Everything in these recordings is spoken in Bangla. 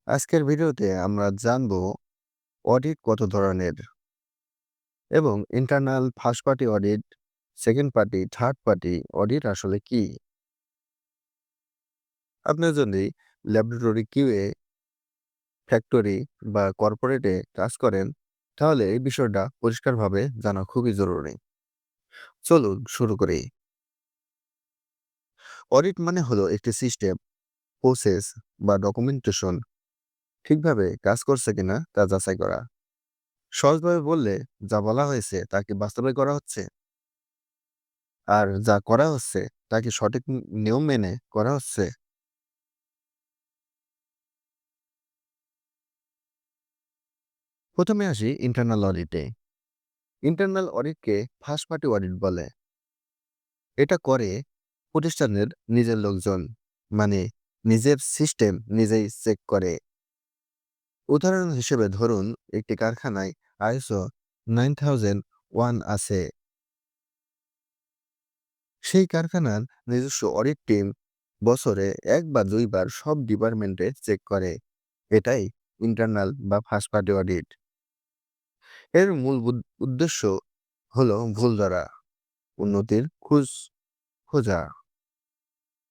আজকের ভিডিওতে আমরা জানব অডিট কত ধরনের এবং internal first party audit, second party, third party audit আসলে কি? আপনি যদি ল্যাবরেটরি কিউএ, ফ্যাক্টরি বা কর্পোরেটে কাজ করেন, তাহলে এই বিষয়টা পরিষ্কারভাবে জানা খুবই জরুরি। চলুন শুরু করি। অডিট মানে হলো একটি সিস্টেম, প্রসেস বা ডকুমেন্টেশন ঠিকভাবে কাজ করছে কিনা তা যাচাই করা। সহজভাবে বললে, যা বলা হয়েছে তা কি বাস্তবে করা হচ্ছে? আর যা করা হচ্ছে তা কি সঠিক নিয়ম মেনে করা হচ্ছে? প্রথমে আসি ইন্টারনাল অডিটে। ইন্টারনাল অডিটকে ফার্স্ট পার্টি অডিট বলে। এটা করে প্রতিষ্ঠানের নিজের লোকজন, মানে নিজের সিস্টেম নিজেই চেক করে। উদাহরণ হিসেবে ধরুন, একটি কারখানায় আইএসও 9001 আছে। সেই কারখানার নিজস্ব অডিট টিম বছরে ১ বা ২ বার সব ডিপার্টমেন্টে চেক করে। এটাই ইন্টারনাল বা ফার্স্ট পার্টি অডিট। এর মূল উদ্দেশ্য হলো ভুল ধরা, উন্নতির খোঁজা,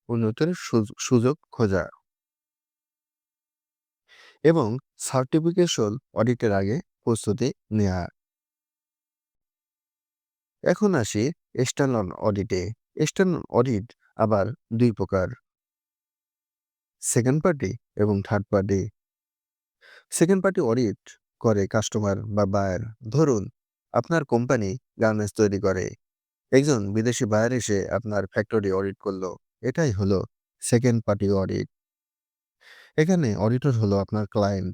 উন্নতির সুযোগ খোঁজা এবং সার্টিফিকেশন অডিটের আগে প্রস্তুতি নেওয়া। এখন আসি এক্সটার্নাল অডিটে। এক্সটার্নাল অডিট আবার ২ প্রকার, সেকেন্ড পার্টি এবং third party. Second party audit করে কাস্টমার বা বায়ার। ধরুন, আপনার কোম্পানি গার্মেন্টস তৈরি করে, একজন বিদেশি বায়ার এসে আপনার ফ্যাক্টরি অডিট করলো। এটাই হলো সেকেন্ড পার্টি অডিট। এখানে অডিটর হলো আপনার ক্লায়েন্ট।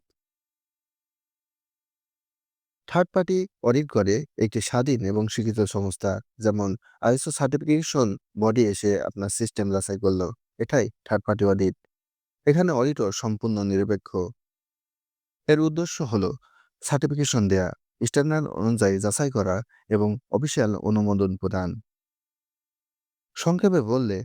থার্ড পার্টি অডিট করে একটি স্বাধীন এবং স্বীকৃত সংস্থা, যেমন আইএসও সার্টিফিকেশন বডি এসে আপনার সিস্টেম যাচাই করলো। এটাই থার্ড পার্টি অডিট। এখানে অডিটর সম্পূর্ণ নিরপেক্ষ। এর উদ্দেশ্য হলো সার্টিফিকেশন দেয়া, স্ট্যান্ডার্ড অনুযায়ী যাচাই করা এবং অফিসিয়াল অনুমোদন প্রদান। সংক্ষেপে বললে,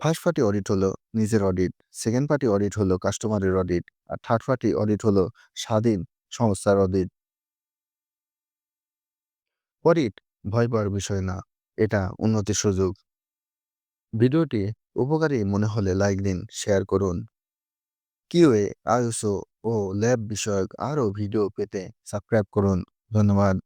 ফার্স্ট পার্টি অডিট হলো নিজের অডিট, সেকেন্ড পার্টি অডিট হলো কাস্টমারের অডিট, আর থার্ড পার্টি অডিট হলো স্বাধীন সংস্থার অডিট। অডিট ভয় পাওয়ার বিষয় না, এটা উন্নতির সুযোগ। ভিডিওটি উপকারী মনে হলে লাইক দিন, শেয়ার করুন। কিউএ, আইএসও ও ল্যাব বিষয়ক আরও ভিডিও পেতে সাবস্ক্রাইব করুন। ধন্যবাদ।